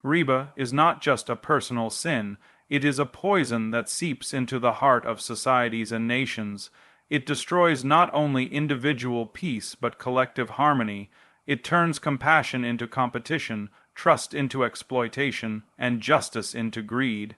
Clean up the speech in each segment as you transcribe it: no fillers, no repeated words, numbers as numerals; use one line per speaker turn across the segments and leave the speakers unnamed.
Riba is not just a personal sin, it is a poison that seeps into the heart of societies and nations. It destroys not only individual peace but collective harmony. It turns compassion into competition, trust into exploitation, and justice into greed.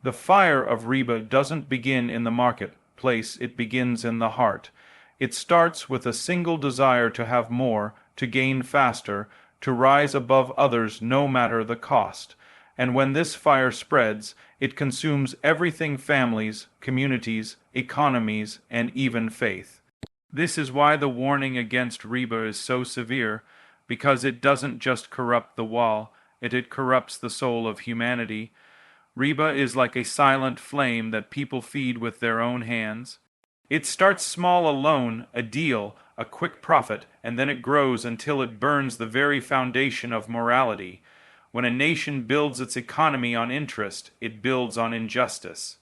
The fire of riba doesn't begin in the marketplace, it begins in the heart. It starts with a single desire to have more, to gain faster, to rise above others no matter the cost. And when this fire spreads, it consumes everything: families, communities, economies, and even faith. This is why the warning against riba is so severe, because it doesn't just corrupt the wall, it corrupts the soul of humanity. Riba is like a silent flame that people feed with their own hands. It starts small alone, a deal, a quick profit, and then it grows until it burns the very foundation of morality. When a nation builds its economy on interest, it builds on injustice.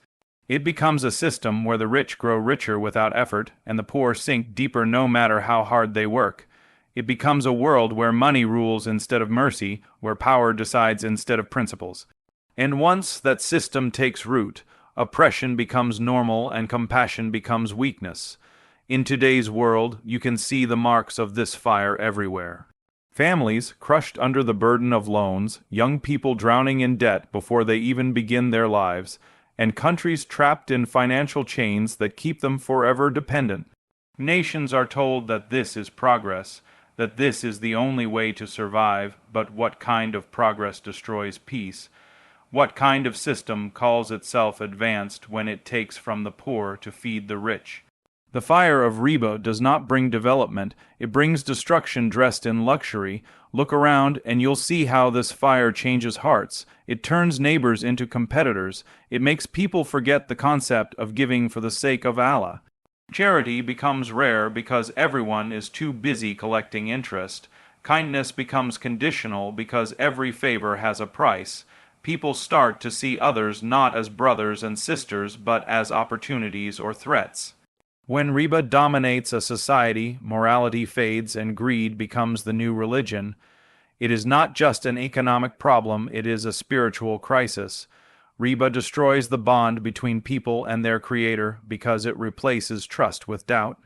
It becomes a system where the rich grow richer without effort, and the poor sink deeper no matter how hard they work. It becomes a world where money rules instead of mercy, where power decides instead of principles. And once that system takes root, oppression becomes normal and compassion becomes weakness. In today's world, you can see the marks of this fire everywhere. Families crushed under the burden of loans, young people drowning in debt before they even begin their lives, and countries trapped in financial chains that keep them forever dependent. Nations are told that this is progress, that this is the only way to survive, but what kind of progress destroys peace? What kind of system calls itself advanced when it takes from the poor to feed the rich? The fire of riba does not bring development, it brings destruction dressed in luxury. Look around and you'll see how this fire changes hearts. It turns neighbors into competitors. It makes people forget the concept of giving for the sake of Allah. Charity becomes rare because everyone is too busy collecting interest. Kindness becomes conditional because every favor has a price. People start to see others not as brothers and sisters but as opportunities or threats. When riba dominates a society, morality fades and greed becomes the new religion. It is not just an economic problem, it is a spiritual crisis. Riba destroys the bond between people and their Creator because it replaces trust with doubt.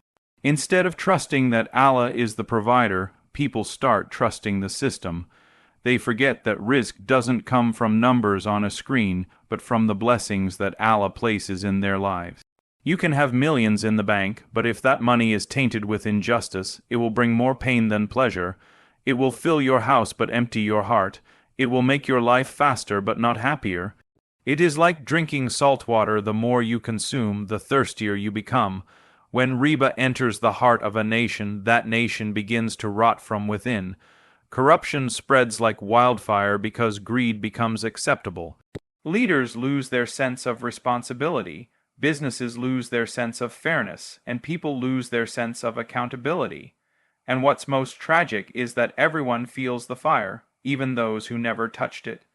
Instead of trusting that Allah is the provider, people start trusting the system. They forget that Rizq doesn't come from numbers on a screen, but from the blessings that Allah places in their lives. You can have millions in the bank, but if that money is tainted with injustice, it will bring more pain than pleasure. It will fill your house but empty your heart. It will make your life faster but not happier. It is like drinking salt water. The more you consume, the thirstier you become. When riba enters the heart of a nation, that nation begins to rot from within. Corruption spreads like wildfire because greed becomes acceptable. Leaders lose their sense of responsibility. Businesses lose their sense of fairness, and people lose their sense of accountability. And what's most tragic is that everyone feels the fire, even those who never touched it.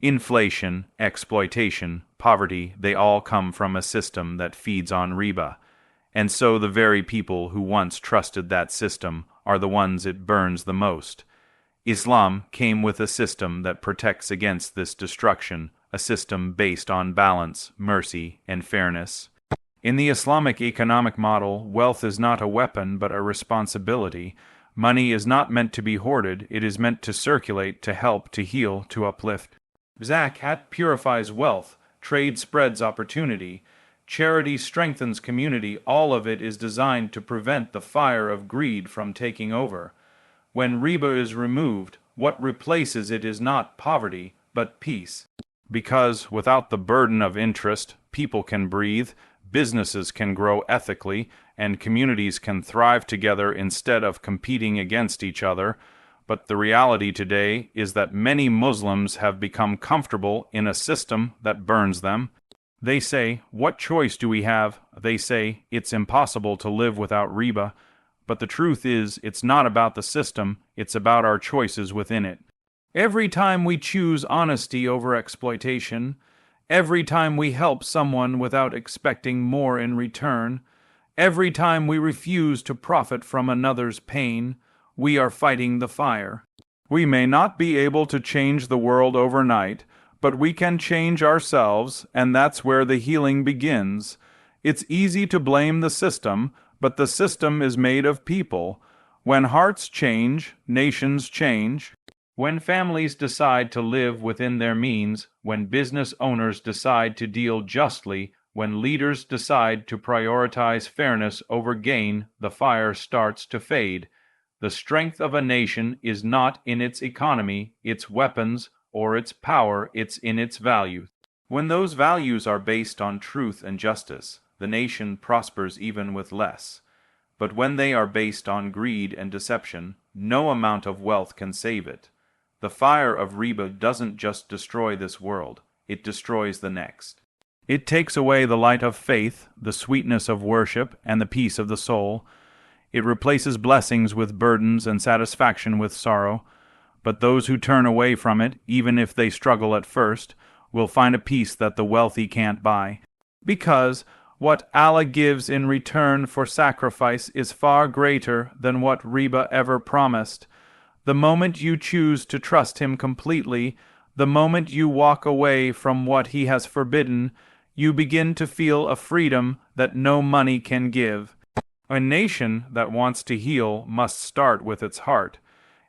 Inflation, exploitation, poverty, they all come from a system that feeds on riba. And so the very people who once trusted that system are the ones it burns the most. Islam came with a system that protects against this destruction, a system based on balance, mercy, and fairness. In the Islamic economic model, wealth is not a weapon but a responsibility. Money is not meant to be hoarded, it is meant to circulate, to help, to heal, to uplift. Zakat purifies wealth, trade spreads opportunity, charity strengthens community. All of it is designed to prevent the fire of greed from taking over. When riba is removed, what replaces it is not poverty, but peace. Because without the burden of interest, people can breathe, businesses can grow ethically, and communities can thrive together instead of competing against each other. But the reality today is that many Muslims have become comfortable in a system that burns them. They say, "What choice do we have?" They say, "It's impossible to live without riba." But the truth is, it's not about the system, it's about our choices within it. Every time we choose honesty over exploitation, every time we help someone without expecting more in return, every time we refuse to profit from another's pain, we are fighting the fire. We may not be able to change the world overnight, but we can change ourselves, and that's where the healing begins. It's easy to blame the system, but the system is made of people. When hearts change, nations change. When families decide to live within their means, when business owners decide to deal justly, when leaders decide to prioritize fairness over gain, the fire starts to fade. The strength of a nation is not in its economy, its weapons, or its power, it's in its values. When those values are based on truth and justice, the nation prospers even with less. But when they are based on greed and deception, no amount of wealth can save it. The fire of Riba doesn't just destroy this world, it destroys the next. It takes away the light of faith, the sweetness of worship, and the peace of the soul. It replaces blessings with burdens and satisfaction with sorrow. But those who turn away from it, even if they struggle at first, will find a peace that the wealthy can't buy. Because what Allah gives in return for sacrifice is far greater than what Riba ever promised. The moment you choose to trust Him completely, the moment you walk away from what He has forbidden, you begin to feel a freedom that no money can give. A nation that wants to heal must start with its heart.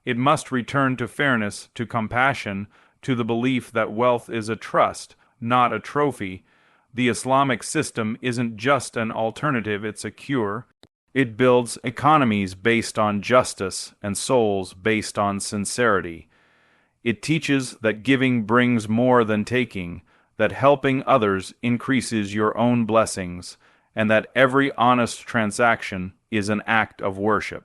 It must return to fairness, to compassion, to the belief that wealth is a trust, not a trophy. The Islamic system isn't just an alternative, it's a cure. It builds economies based on justice and souls based on sincerity. It teaches that giving brings more than taking, that helping others increases your own blessings, and that every honest transaction is an act of worship.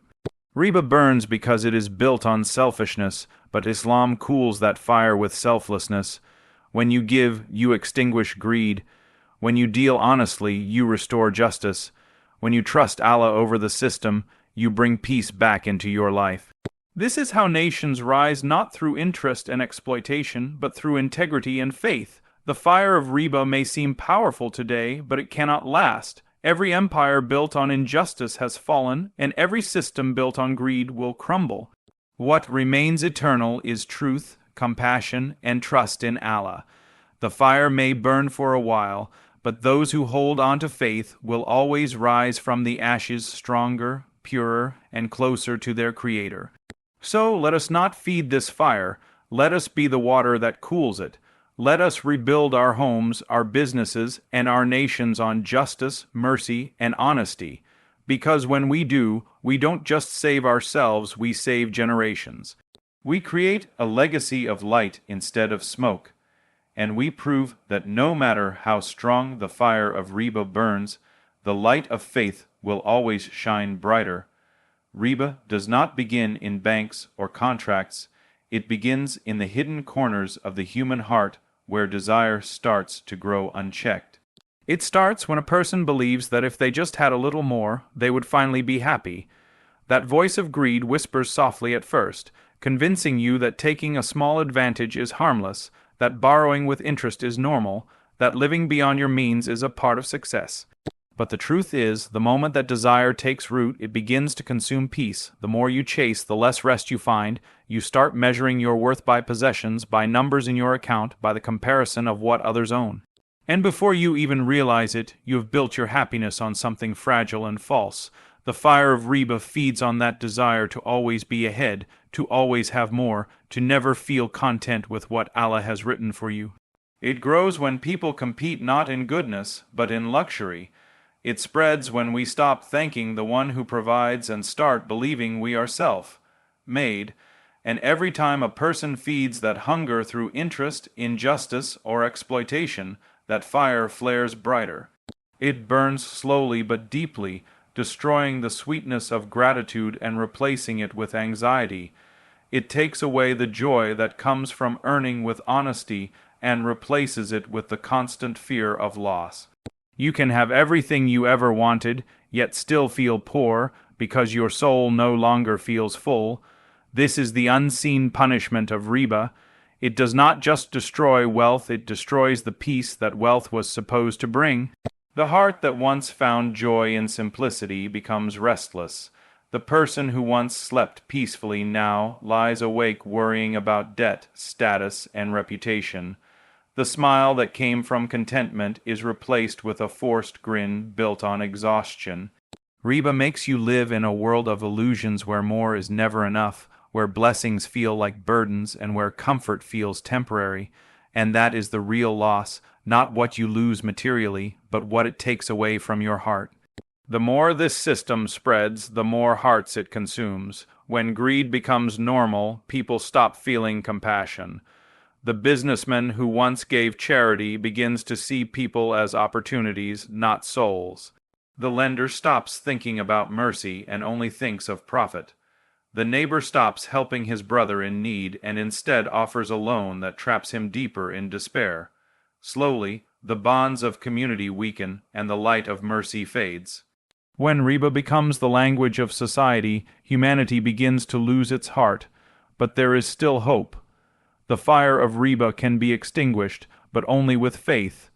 Riba burns because it is built on selfishness, but Islam cools that fire with selflessness. When you give, you extinguish greed. When you deal honestly, you restore justice. When you trust Allah over the system, you bring peace back into your life. This is how nations rise, not through interest and exploitation, but through integrity and faith. The fire of Riba may seem powerful today, but it cannot last. Every empire built on injustice has fallen, and every system built on greed will crumble. What remains eternal is truth, compassion, and trust in Allah. The fire may burn for a while, but those who hold on to faith will always rise from the ashes stronger, purer, and closer to their Creator. So let us not feed this fire, let us be the water that cools it. Let us rebuild our homes, our businesses, and our nations on justice, mercy, and honesty. Because when we do, we don't just save ourselves, we save generations. We create a legacy of light instead of smoke. And we prove that no matter how strong the fire of Riba burns, the light of faith will always shine brighter. Riba does not begin in banks or contracts. It begins in the hidden corners of the human heart, where desire starts to grow unchecked. It starts when a person believes that if they just had a little more, they would finally be happy. That voice of greed whispers softly at first, convincing you that taking a small advantage is harmless, that borrowing with interest is normal, that living beyond your means is a part of success. But the truth is, the moment that desire takes root, it begins to consume peace. The more you chase, the less rest you find. You start measuring your worth by possessions, by numbers in your account, by the comparison of what others own. And before you even realize it, you have built your happiness on something fragile and false. The fire of Riba feeds on that desire to always be ahead, to always have more, to never feel content with what Allah has written for you. It grows when people compete not in goodness, but in luxury. It spreads when we stop thanking the one who provides and start believing we are self-made. And every time a person feeds that hunger through interest, injustice, or exploitation, that fire flares brighter. It burns slowly but deeply, destroying the sweetness of gratitude and replacing it with anxiety. It takes away the joy that comes from earning with honesty and replaces it with the constant fear of loss. You can have everything you ever wanted, yet still feel poor because your soul no longer feels full. This is the unseen punishment of Riba. It does not just destroy wealth, it destroys the peace that wealth was supposed to bring. The heart that once found joy in simplicity becomes restless. The person who once slept peacefully now lies awake worrying about debt, status, and reputation. The smile that came from contentment is replaced with a forced grin built on exhaustion. Riba makes you live in a world of illusions where more is never enough, where blessings feel like burdens, and where comfort feels temporary. And that is the real loss, not what you lose materially, but what it takes away from your heart. The more this system spreads, the more hearts it consumes. When greed becomes normal, people stop feeling compassion. The businessman who once gave charity begins to see people as opportunities, not souls. The lender stops thinking about mercy and only thinks of profit. The neighbor stops helping his brother in need and instead offers a loan that traps him deeper in despair. Slowly, the bonds of community weaken and the light of mercy fades. When riba becomes the language of society, humanity begins to lose its heart, but there is still hope. The fire of riba can be extinguished, but only with faith.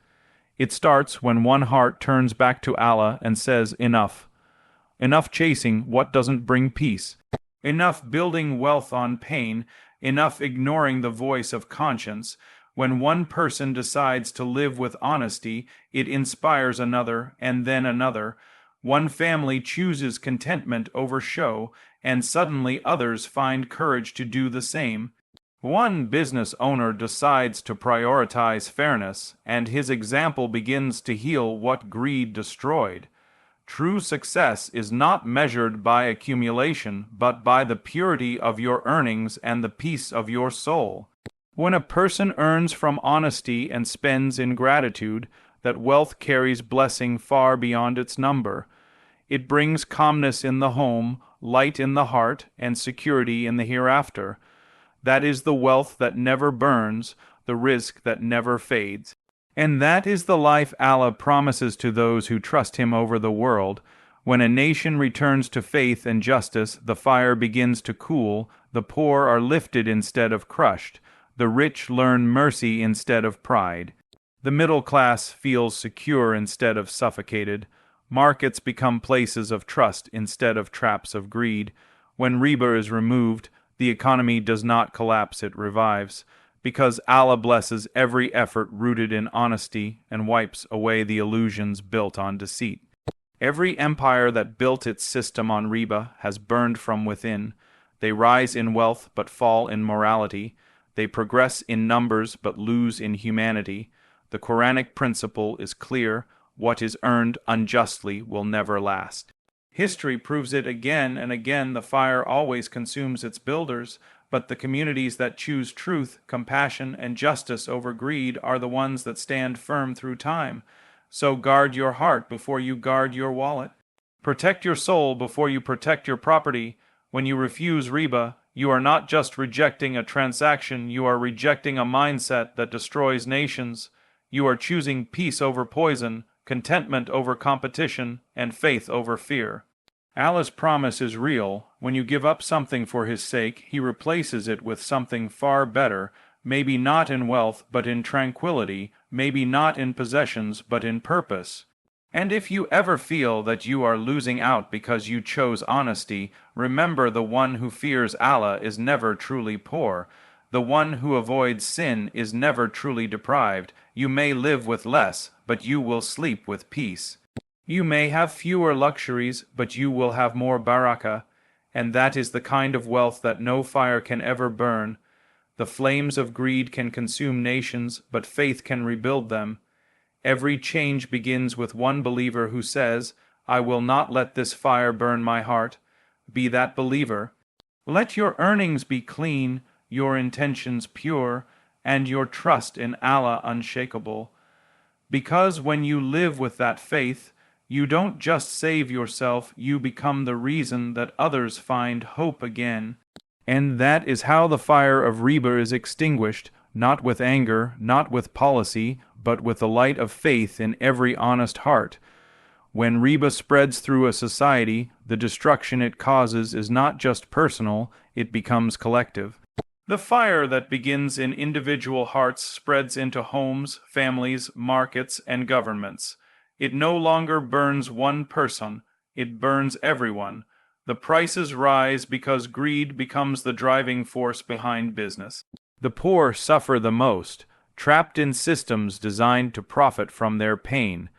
It starts when one heart turns back to Allah and says, enough. Enough chasing what doesn't bring peace. Enough building wealth on pain. Enough ignoring the voice of conscience. When one person decides to live with honesty, it inspires another and then another. One family chooses contentment over show, and suddenly others find courage to do the same. One business owner decides to prioritize fairness, and his example begins to heal what greed destroyed. True success is not measured by accumulation, but by the purity of your earnings and the peace of your soul. When a person earns from honesty and spends in gratitude, that wealth carries blessing far beyond its number. It brings calmness in the home, light in the heart, and security in the hereafter. That is the wealth that never burns, the Rizq that never fades. And that is the life Allah promises to those who trust Him over the world. When a nation returns to faith and justice, the fire begins to cool, the poor are lifted instead of crushed, the rich learn mercy instead of pride. The middle class feels secure instead of suffocated. Markets become places of trust instead of traps of greed. When riba is removed, the economy does not collapse, it revives, because Allah blesses every effort rooted in honesty and wipes away the illusions built on deceit. Every empire that built its system on riba has burned from within. They rise in wealth but fall in morality. They progress in numbers but lose in humanity. The Quranic principle is clear: what is earned unjustly will never last. History proves it again and again. The fire always consumes its builders, but the communities that choose truth, compassion, and justice over greed are the ones that stand firm through time. So guard your heart before you guard your wallet. Protect your soul before you protect your property. When you refuse riba, you are not just rejecting a transaction, you are rejecting a mindset that destroys nations. You are choosing peace over poison, contentment over competition, and faith over fear. Allah's promise is real. When you give up something for His sake, He replaces it with something far better, maybe not in wealth, but in tranquility, maybe not in possessions, but in purpose. And if you ever feel that you are losing out because you chose honesty, remember the one who fears Allah is never truly poor. The one who avoids sin is never truly deprived. You may live with less, but you will sleep with peace. You may have fewer luxuries, but you will have more barakah, and that is the kind of wealth that no fire can ever burn. The flames of greed can consume nations, but faith can rebuild them. Every change begins with one believer who says, I will not let this fire burn my heart. Be that believer. Let your earnings be clean, your intentions pure, and your trust in Allah unshakable. Because when you live with that faith, you don't just save yourself, you become the reason that others find hope again. And that is how the fire of riba is extinguished, not with anger, not with policy, but with the light of faith in every honest heart. When riba spreads through a society, the destruction it causes is not just personal, it becomes collective. The fire that begins in individual hearts spreads into homes, families, markets, and governments. It no longer burns one person, it burns everyone. The prices rise because greed becomes the driving force behind business. The poor suffer the most, trapped in systems designed to profit from their pain.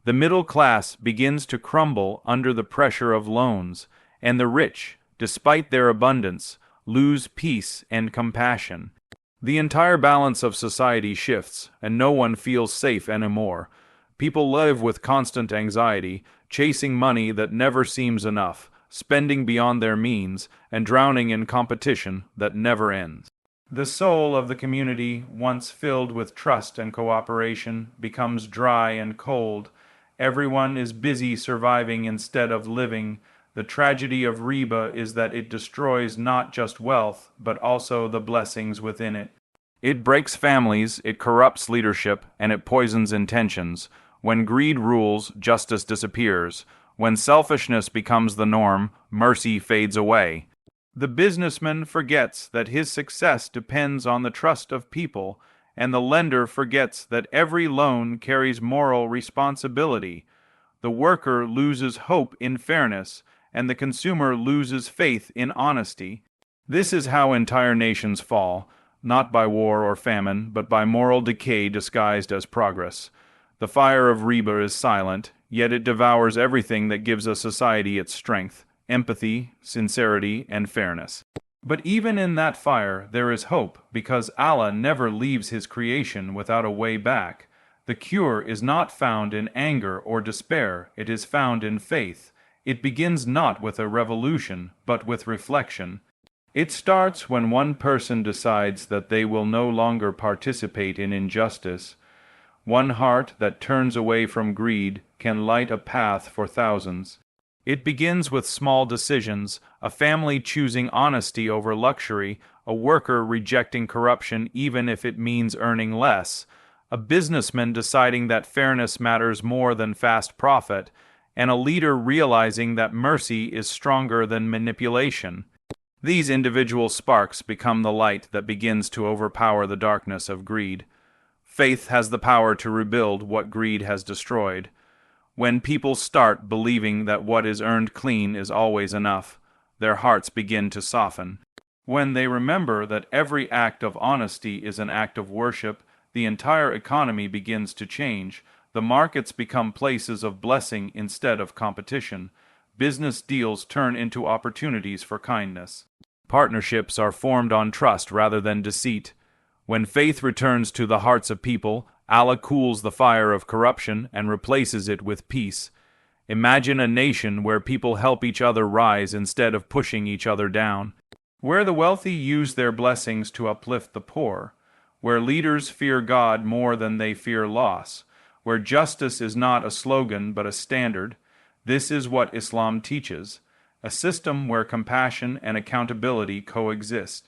The middle class begins to crumble under the pressure of loans, and the rich, despite their abundance, lose peace and compassion. The entire balance of society shifts, and no one feels safe anymore. People live with constant anxiety, chasing money that never seems enough, spending beyond their means, and drowning in competition that never ends. The soul of the community, once filled with trust and cooperation, becomes dry and cold. Everyone is busy surviving instead of living. The tragedy of Riba is that it destroys not just wealth, but also the blessings within it. It breaks families, it corrupts leadership, and it poisons intentions. When greed rules, justice disappears. When selfishness becomes the norm, mercy fades away. The businessman forgets that his success depends on the trust of people, and the lender forgets that every loan carries moral responsibility. The worker loses hope in fairness, and the consumer loses faith in honesty. This is how entire nations fall, not by war or famine, but by moral decay disguised as progress. The fire of Riba is silent, yet it devours everything that gives a society its strength: empathy, sincerity, and fairness. But even in that fire there is hope, because Allah never leaves His creation without a way back. The cure is not found in anger or despair, it is found in faith. It begins not with a revolution, but with reflection. It starts when one person decides that they will no longer participate in injustice. One heart that turns away from greed can light a path for thousands. It begins with small decisions: a family choosing honesty over luxury, a worker rejecting corruption even if it means earning less, a businessman deciding that fairness matters more than fast profit, and a leader realizing that mercy is stronger than manipulation. These individual sparks become the light that begins to overpower the darkness of greed. Faith has the power to rebuild what greed has destroyed. When people start believing that what is earned clean is always enough, their hearts begin to soften. When they remember that every act of honesty is an act of worship, the entire economy begins to change. The markets become places of blessing instead of competition. Business deals turn into opportunities for kindness. Partnerships are formed on trust rather than deceit. When faith returns to the hearts of people, Allah cools the fire of corruption and replaces it with peace. Imagine a nation where people help each other rise instead of pushing each other down. Where the wealthy use their blessings to uplift the poor. Where leaders fear God more than they fear loss. Where justice is not a slogan but a standard. This is what Islam teaches: a system where compassion and accountability coexist.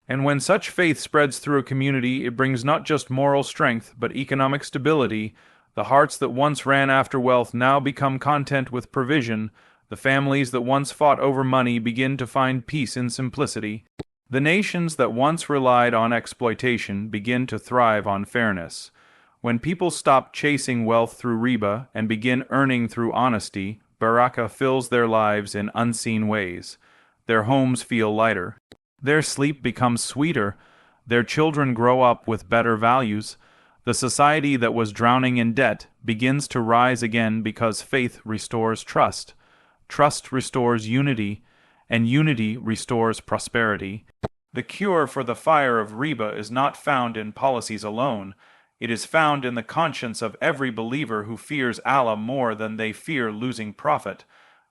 And when such faith spreads through a community, it brings not just moral strength, but economic stability. The hearts that once ran after wealth now become content with provision. The families that once fought over money begin to find peace in simplicity. The nations that once relied on exploitation begin to thrive on fairness. When people stop chasing wealth through riba and begin earning through honesty, Barakah fills their lives in unseen ways. Their homes feel lighter. Their sleep becomes sweeter. Their children grow up with better values. The society that was drowning in debt begins to rise again because faith restores trust. Trust restores unity, and unity restores prosperity. The cure for the fire of riba is not found in policies alone. It is found in the conscience of every believer who fears Allah more than they fear losing profit.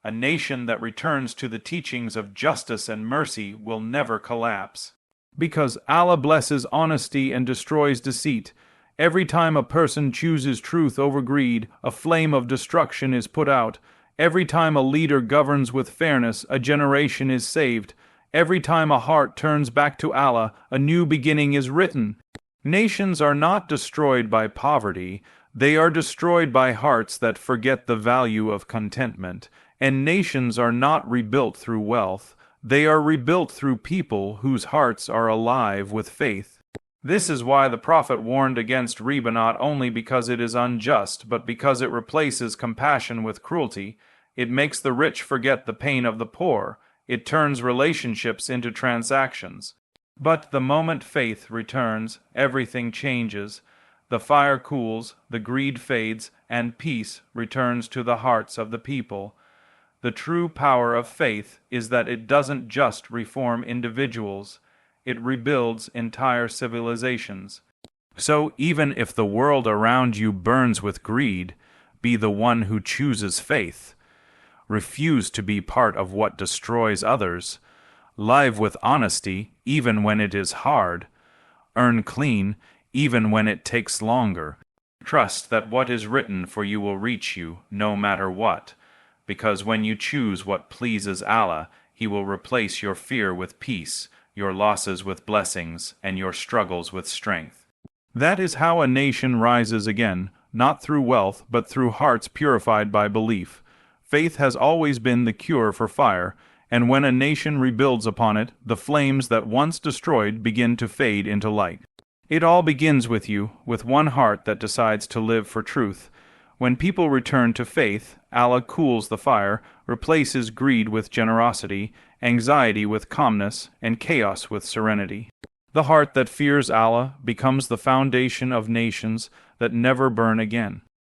A nation that returns to the teachings of justice and mercy will never collapse. Because Allah blesses honesty and destroys deceit. Every time a person chooses truth over greed, a flame of destruction is put out. Every time a leader governs with fairness, a generation is saved. Every time a heart turns back to Allah, a new beginning is written. Nations are not destroyed by poverty. They are destroyed by hearts that forget the value of contentment. And nations are not rebuilt through wealth. They are rebuilt through people whose hearts are alive with faith. This is why the Prophet warned against riba, not only because it is unjust, but because it replaces compassion with cruelty. It makes the rich forget the pain of the poor. It turns relationships into transactions. But the moment faith returns, everything changes. The fire cools, the greed fades, and peace returns to the hearts of the people. The true power of faith is that it doesn't just reform individuals, it rebuilds entire civilizations. So even if the world around you burns with greed, be the one who chooses faith. Refuse to be part of what destroys others. Live with honesty, even when it is hard. Earn clean, even when it takes longer. Trust that what is written for you will reach you, no matter what. Because when you choose what pleases Allah, He will replace your fear with peace, your losses with blessings, and your struggles with strength. That is how a nation rises again, not through wealth, but through hearts purified by belief. Faith has always been the cure for fire, and when a nation rebuilds upon it, the flames that once destroyed begin to fade into light. It all begins with you, with one heart that decides to live for truth. When people return to faith, Allah cools the fire, replaces greed with generosity, anxiety with calmness, and chaos with serenity. The heart that fears Allah becomes the foundation of nations that never burn again.